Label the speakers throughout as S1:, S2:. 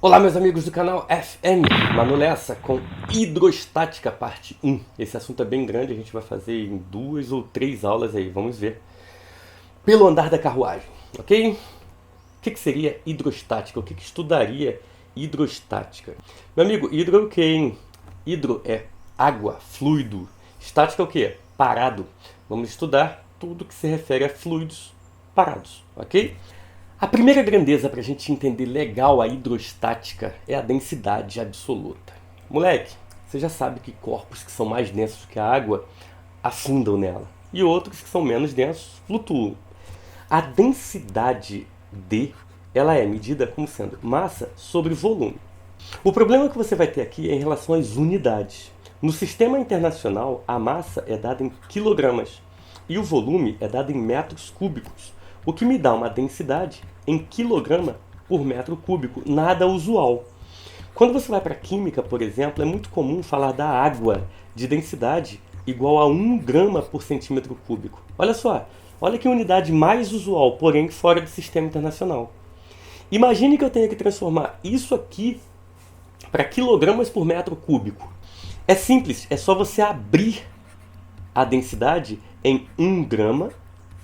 S1: Olá meus amigos do canal FM, Manu Lessa com hidrostática parte 1. Esse assunto é bem grande, a gente vai fazer em 2 ou 3 aulas aí, vamos ver. Pelo andar da carruagem, ok? O que seria hidrostática? O que estudaria hidrostática? Meu amigo, hidro é o que, hein? Hidro é água, fluido. Estática é o que? Parado. Vamos estudar tudo que se refere a fluidos parados, ok? A primeira grandeza para a gente entender legal a hidrostática é a densidade absoluta. Moleque, você já sabe que corpos que são mais densos que a água afundam nela e outros que são menos densos flutuam. A densidade D, ela é medida como sendo massa sobre volume. O problema que você vai ter aqui é em relação às unidades. No sistema internacional, a massa é dada em quilogramas e o volume é dado em metros cúbicos, o que me dá uma densidade em quilograma por metro cúbico, nada usual. Quando você vai para a química, por exemplo, é muito comum falar da água de densidade igual a 1 grama por centímetro cúbico. Olha só, olha que unidade mais usual, porém fora do sistema internacional. Imagine que eu tenha que transformar isso aqui para quilogramas por metro cúbico. É simples, é só você abrir a densidade em 1 grama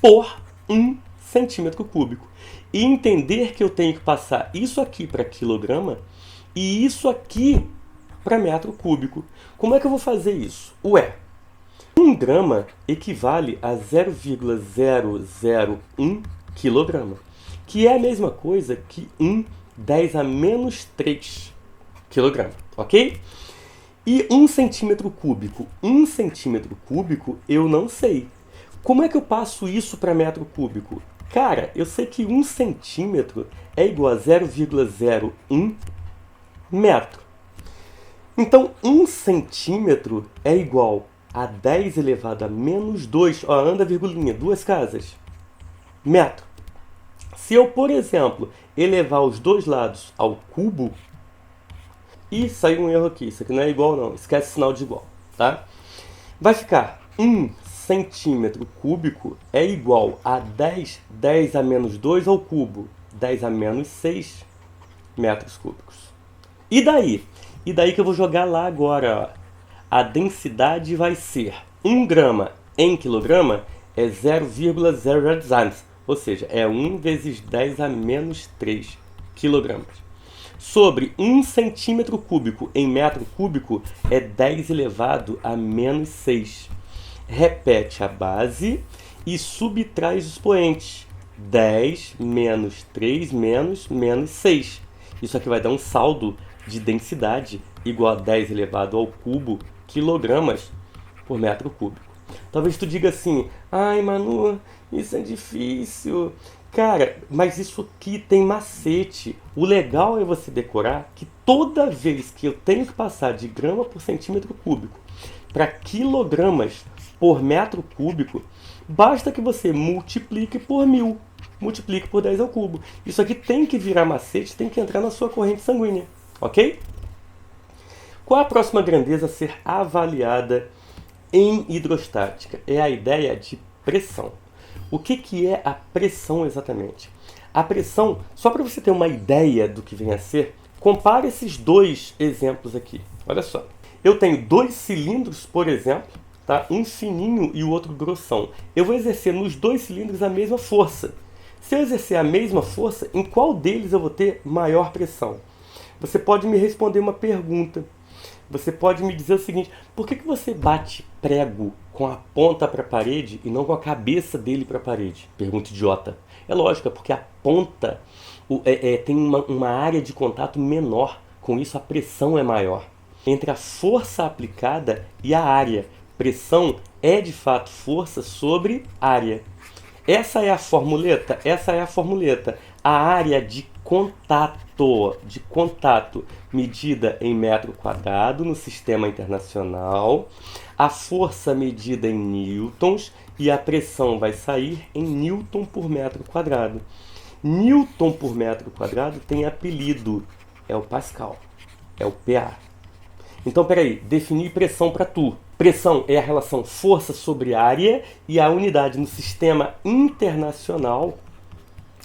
S1: por 1 centímetro cúbico. E entender que eu tenho que passar isso aqui para quilograma e isso aqui para metro cúbico. Como é que eu vou fazer isso? Ué, 1 grama equivale a 0,001 quilograma, que é a mesma coisa que 10 a menos 3 quilograma, ok? E 1 centímetro cúbico? 1 centímetro cúbico eu não sei. Como é que eu passo isso para metro cúbico? Cara, eu sei que 1 centímetro é igual a 0,01 metro. Então, 1 centímetro é igual a 10 elevado a menos 2, ó, anda virgulinha, 2 casas, metro. Se eu, por exemplo, elevar os dois lados ao cubo, e saiu um erro aqui, isso aqui não é igual não, esquece o sinal de igual, tá? Vai ficar 1 centímetro cúbico é igual a 10 a menos 2 ao cubo, 10 a menos 6 metros cúbicos. E daí? E daí que eu vou jogar lá agora, ó. A densidade vai ser 1 grama em quilograma é 0,0 ou seja, é 1 vezes 10 a menos 3 quilogramas. Sobre 1 centímetro cúbico em metro cúbico é 10 elevado a menos 6. Repete a base e subtrai os expoentes. 10 menos 3 menos 6. Isso aqui vai dar um saldo de densidade igual a 10 elevado ao cubo quilogramas por metro cúbico. Talvez tu diga assim, ai Manu, isso é difícil. Cara, mas isso aqui tem macete. O legal é você decorar que toda vez que eu tenho que passar de grama por centímetro cúbico para quilogramas por metro cúbico, basta que você multiplique por 1000, multiplique por 10 ao cubo. Isso aqui tem que virar macete, tem que entrar na sua corrente sanguínea, ok? Qual a próxima grandeza a ser avaliada em hidrostática? É a ideia de pressão. O que é a pressão exatamente? A pressão, só para você ter uma ideia do que vem a ser, compare esses dois exemplos aqui. Olha só, eu tenho 2 cilindros, por exemplo, tá? Um fininho e o outro grossão. Eu vou exercer nos 2 cilindros a mesma força. Se eu exercer a mesma força, em qual deles eu vou ter maior pressão? Você pode me responder uma pergunta. Você pode me dizer o seguinte, por que você bate prego com a ponta para a parede e não com a cabeça dele para a parede? Pergunta idiota. É lógico, é porque a ponta tem uma área de contato menor, com isso a pressão é maior. Entre a força aplicada e a área, pressão é de fato força sobre área. Essa é a formuleta? Essa é a formuleta. A área de contato medida em metro quadrado no sistema internacional, a força medida em newtons e a pressão vai sair em newton por metro quadrado. Newton por metro quadrado tem apelido, é o Pascal, é o PA. Então, peraí, definir pressão para tu. Pressão é a relação força sobre área e a unidade no sistema internacional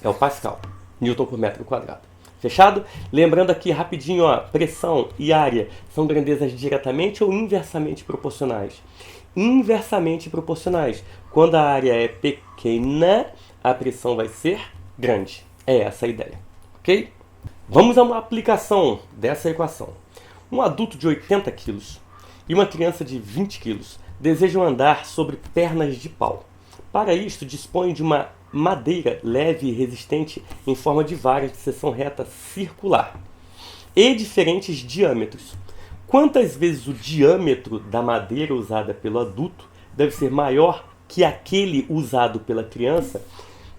S1: é o Pascal, Newton por metro quadrado. Fechado? Lembrando aqui rapidinho, ó, pressão e área são grandezas diretamente ou inversamente proporcionais? Inversamente proporcionais. Quando a área é pequena, a pressão vai ser grande. É essa a ideia, ok? Vamos a uma aplicação dessa equação. Um adulto de 80 kg e uma criança de 20 kg desejam andar sobre pernas de pau. Para isto, dispõem de uma madeira leve e resistente em forma de varas de seção reta circular e diferentes diâmetros. Quantas vezes o diâmetro da madeira usada pelo adulto deve ser maior que aquele usado pela criança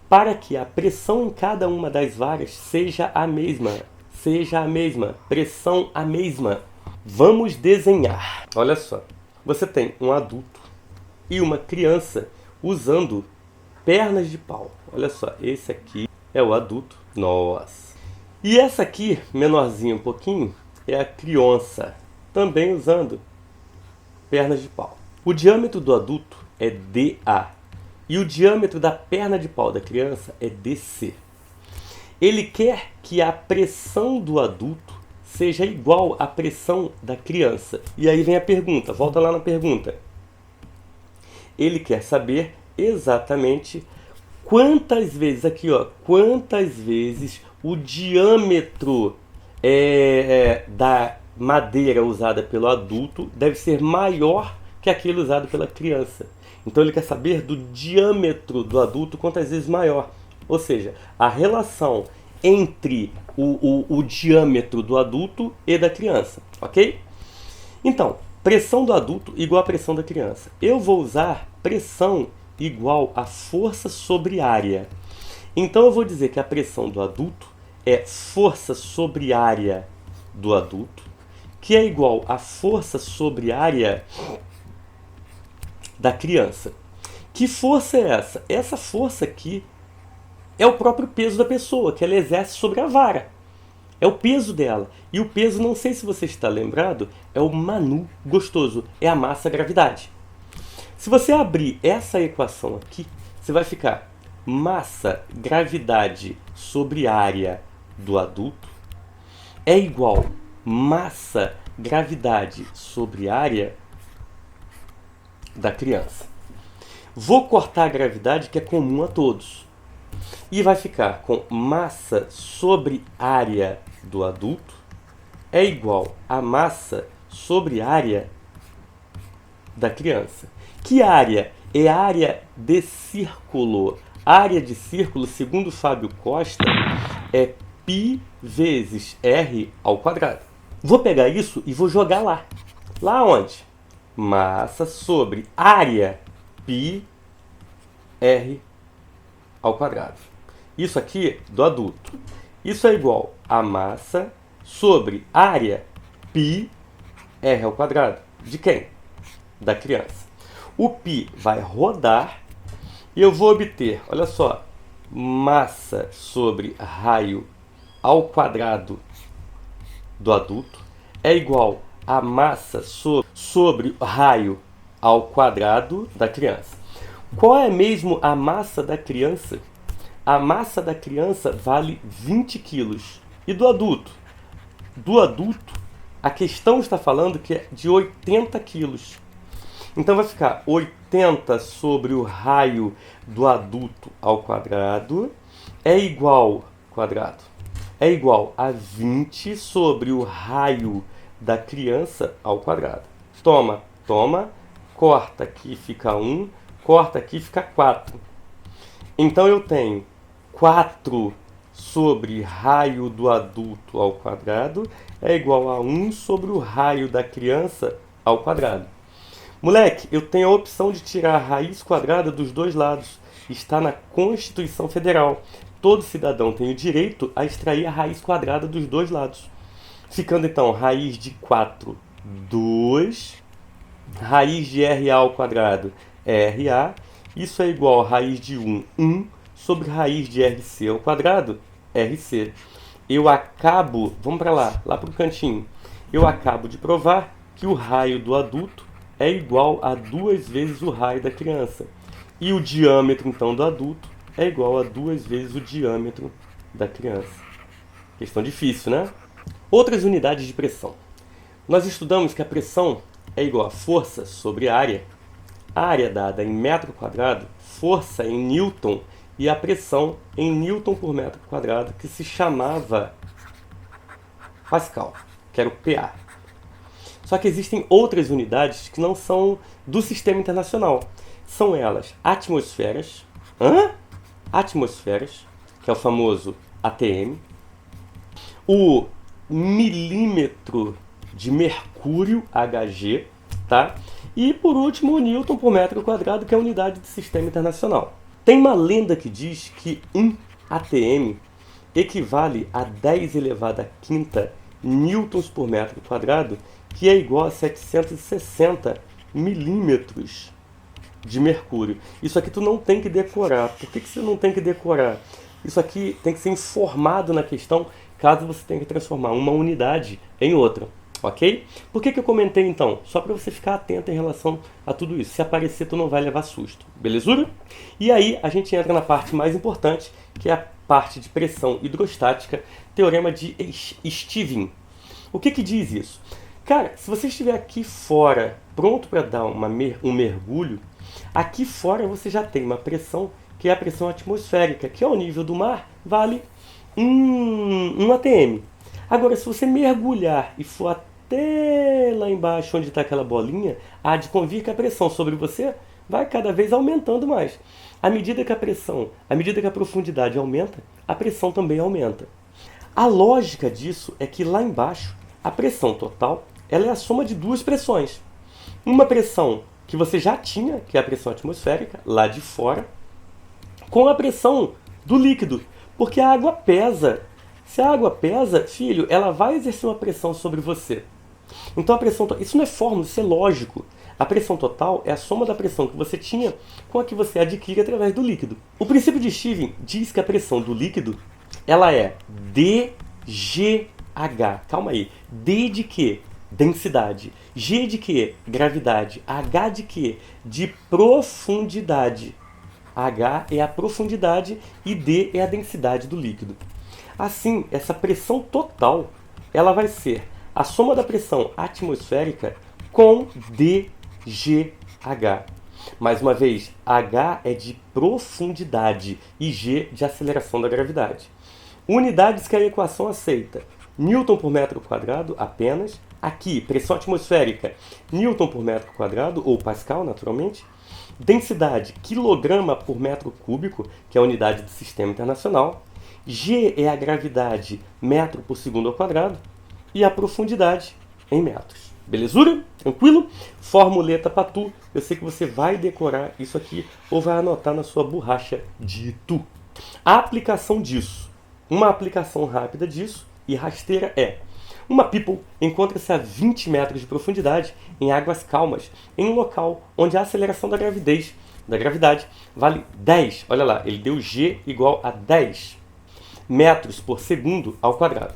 S1: para que a pressão em cada uma das varas seja a mesma? Pressão a mesma. Vamos desenhar. Olha só, você tem um adulto e uma criança usando pernas de pau. Olha só, esse aqui é o adulto. Nossa. E essa aqui, menorzinha um pouquinho, é a criança, também usando pernas de pau. O diâmetro do adulto é DA e o diâmetro da perna de pau da criança é DC. Ele quer que a pressão do adulto seja igual à pressão da criança. E aí vem a pergunta, volta lá na pergunta. Ele quer saber exatamente quantas vezes, aqui ó, quantas vezes o diâmetro da madeira usada pelo adulto deve ser maior que aquele usado pela criança. Então ele quer saber do diâmetro do adulto quantas vezes maior. Ou seja, a relação entre o diâmetro do adulto e da criança, ok? Então, pressão do adulto igual à pressão da criança. Eu vou usar pressão igual a força sobre área. Então eu vou dizer que a pressão do adulto é força sobre área do adulto, que é igual a força sobre área da criança. Que força é essa? Essa força aqui é o próprio peso da pessoa, que ela exerce sobre a vara. É o peso dela. E o peso, não sei se você está lembrado, é o Manu gostoso, é a massa-gravidade. Se você abrir essa equação aqui, você vai ficar massa-gravidade sobre área do adulto é igual massa-gravidade sobre área da criança. Vou cortar a gravidade, que é comum a todos. E vai ficar com massa sobre área do adulto é igual a massa sobre área da criança. Que área? É área de círculo. Área de círculo, segundo Fábio Costa, é π vezes r ao quadrado. Vou pegar isso e vou jogar lá. Lá onde? Massa sobre área π r ao quadrado. Isso aqui do adulto. Isso é igual a massa sobre área π r ao quadrado. De quem? Da criança. O π vai rodar e eu vou obter, olha só, massa sobre raio ao quadrado do adulto é igual a massa sobre raio ao quadrado da criança. Qual é mesmo a massa da criança? A massa da criança vale 20 quilos. E do adulto? Do adulto, a questão está falando que é de 80 quilos. Então vai ficar 80 sobre o raio do adulto ao quadrado é igual a 20 sobre o raio da criança ao quadrado. Toma, corta aqui, fica 1, corta aqui, fica 4. Então eu tenho 4 sobre raio do adulto ao quadrado é igual a 1 sobre o raio da criança ao quadrado. Moleque, eu tenho a opção de tirar a raiz quadrada dos dois lados. Está na Constituição Federal. Todo cidadão tem o direito a extrair a raiz quadrada dos dois lados. Ficando então raiz de 4, 2. Raiz de RA ao quadrado é RA. Isso é igual a raiz de 1, 1. Sobre raiz de RC ao quadrado, RC. Eu acabo, vamos para lá para o cantinho. Eu acabo de provar que o raio do adulto é igual a 2 vezes o raio da criança. E o diâmetro, então, do adulto é igual a 2 vezes o diâmetro da criança. Questão difícil, né? Outras unidades de pressão. Nós estudamos que a pressão é igual a força sobre área dada em metro quadrado, força em newton e a pressão em newton por metro quadrado, que se chamava Pascal, que era o PA. Só que existem outras unidades que não são do sistema internacional. São elas atmosferas, atmosferas, que é o famoso ATM, o milímetro de mercúrio, Hg, tá? E por último o newton por metro quadrado, que é a unidade do sistema internacional. Tem uma lenda que diz que 1 ATM equivale a 10 elevado à quinta newtons por metro quadrado, que é igual a 760 milímetros de mercúrio. Isso aqui tu não tem que decorar. Por que você não tem que decorar? Isso aqui tem que ser informado na questão, caso você tenha que transformar uma unidade em outra. Ok? Por que eu comentei então? Só para você ficar atento em relação a tudo isso. Se aparecer, tu não vai levar susto. Belezura? E aí a gente entra na parte mais importante, que é a parte de pressão hidrostática, teorema de Stevin. O que diz isso? Cara, se você estiver aqui fora, pronto para dar um mergulho, aqui fora você já tem uma pressão, que é a pressão atmosférica, que ao nível do mar vale 1 atm. Agora, se você mergulhar e for até lá embaixo, onde está aquela bolinha, há de convir que a pressão sobre você vai cada vez aumentando mais. À medida que a profundidade aumenta, a pressão também aumenta. A lógica disso é que lá embaixo, a pressão total, ela é a soma de duas pressões. Uma pressão que você já tinha, que é a pressão atmosférica, lá de fora, com a pressão do líquido. Porque a água pesa. Se a água pesa, filho, ela vai exercer uma pressão sobre você. Então a pressão... Isso não é fórmula, isso é lógico. A pressão total é a soma da pressão que você tinha com a que você adquire através do líquido. O princípio de Stevin diz que a pressão do líquido, ela é dGH. Calma aí. D de quê? Densidade. G de quê? Gravidade. H de quê? De profundidade. H é a profundidade e D é a densidade do líquido. Assim, essa pressão total, ela vai ser a soma da pressão atmosférica com dGH. Mais uma vez, H é de profundidade e G de aceleração da gravidade. Unidades que a equação aceita. Newton por metro quadrado apenas. Aqui, pressão atmosférica, Newton por metro quadrado, ou Pascal, naturalmente. Densidade, quilograma por metro cúbico, que é a unidade do sistema internacional. G é a gravidade, metro por segundo ao quadrado. E a profundidade em metros. Belezura? Tranquilo? Formuleta para tu. Eu sei que você vai decorar isso aqui ou vai anotar na sua borracha de tu. A aplicação disso. Uma aplicação rápida disso e rasteira é: uma people encontra-se a 20 metros de profundidade em águas calmas, em um local onde a aceleração da gravidade vale 10. Olha lá, ele deu G igual a 10 metros por segundo ao quadrado.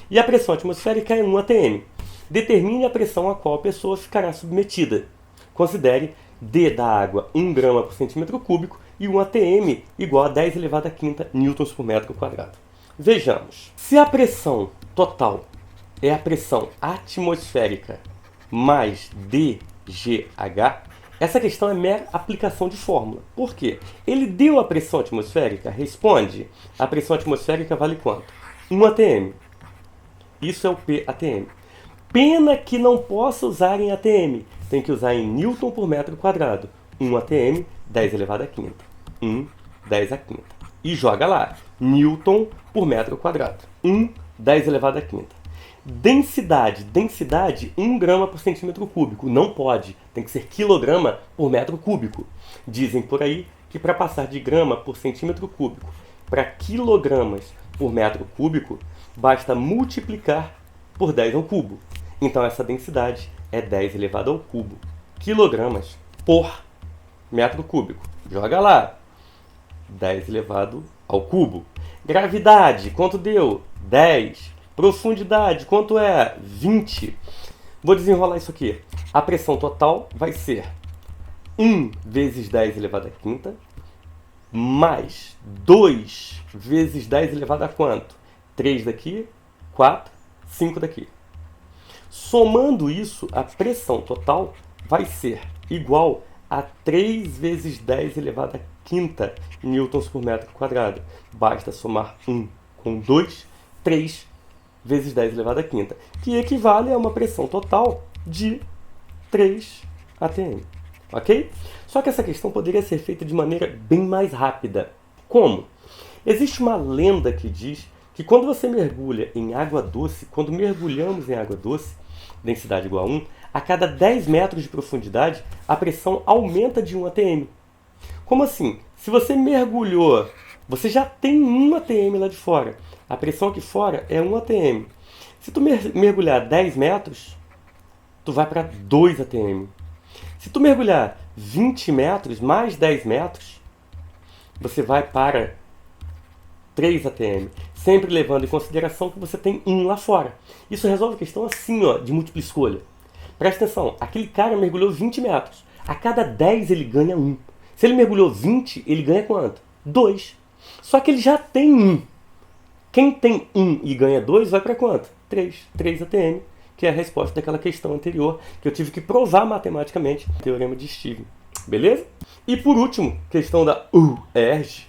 S1: E a pressão atmosférica é 1 atm. Determine a pressão a qual a pessoa ficará submetida. Considere D da água 1 grama por centímetro cúbico e 1 atm igual a 10 elevado à quinta newtons por metro quadrado. Vejamos. Se a pressão total é a pressão atmosférica mais dGH, essa questão é mera aplicação de fórmula. Por quê? Ele deu a pressão atmosférica, responde. A pressão atmosférica vale quanto? 1 atm. Isso é o PATM. Pena que não possa usar em atm. Tem que usar em newton por metro quadrado. 1 atm, 10 elevado à quinta. 1, 10 à quinta. E joga lá. Newton por metro quadrado. 1, 10 elevado à quinta. Densidade, 1 grama por centímetro cúbico. Não pode, tem que ser quilograma por metro cúbico. Dizem por aí que para passar de grama por centímetro cúbico para quilogramas por metro cúbico, basta multiplicar por 10 ao cubo. Então essa densidade é 10 elevado ao cubo. Quilogramas por metro cúbico. Joga lá. 10 elevado ao cubo. Gravidade, quanto deu? 10. Profundidade, quanto é? 20. Vou desenrolar isso aqui. A pressão total vai ser 1 vezes 10 elevado à quinta, mais 2 vezes 10 elevado a quanto? 3 daqui, 4, 5 daqui. Somando isso, a pressão total vai ser igual a 3 vezes 10 elevado a quinta newtons por metro quadrado. Basta somar 1 com 2, 3 vezes 10 elevado a quinta, que equivale a uma pressão total de 3 atm. Ok? Só que essa questão poderia ser feita de maneira bem mais rápida. Como? Existe uma lenda que diz que quando você mergulha em água doce, quando mergulhamos em água doce, densidade igual a 1, a cada 10 metros de profundidade, a pressão aumenta de 1 atm. Como assim? Se você mergulhou, você já tem 1 atm lá de fora. A pressão aqui fora é 1 atm. Se tu mergulhar 10 metros, tu vai para 2 atm. Se tu mergulhar 20 metros mais 10 metros, você vai para 3 atm, sempre levando em consideração que você tem 1 lá fora. Isso resolve a questão assim, ó, de múltipla escolha. Presta atenção, aquele cara mergulhou 20 metros. A cada 10 ele ganha 1. Se ele mergulhou 20, ele ganha quanto? 2. Só que ele já tem 1. Quem tem 1 e ganha 2 vai para quanto? 3. 3 atm, que é a resposta daquela questão anterior, que eu tive que provar matematicamente, o teorema de Stevens. Beleza? E por último, questão da UERJ.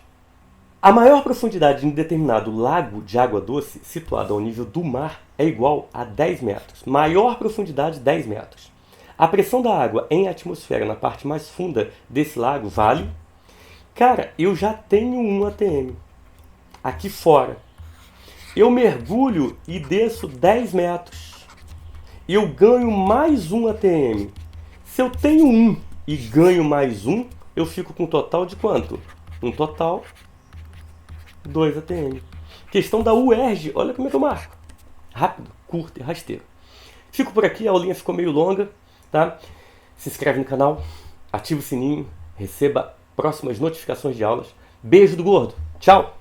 S1: A maior profundidade de um determinado lago de água doce, situado ao nível do mar, é igual a 10 metros. Maior profundidade, 10 metros. A pressão da água em atmosfera na parte mais funda desse lago vale... Cara, eu já tenho 1 atm aqui fora. Eu mergulho e desço 10 metros. Eu ganho mais 1 atm. Se eu tenho 1 e ganho mais 1, eu fico com um total de quanto? Um total 2 atm. Questão da UERJ, olha como é que eu marco. Rápido, curto e rasteiro. Fico por aqui, a aulinha ficou meio longa, tá? Se inscreve no canal, ativa o sininho, receba próximas notificações de aulas. Beijo do gordo, tchau!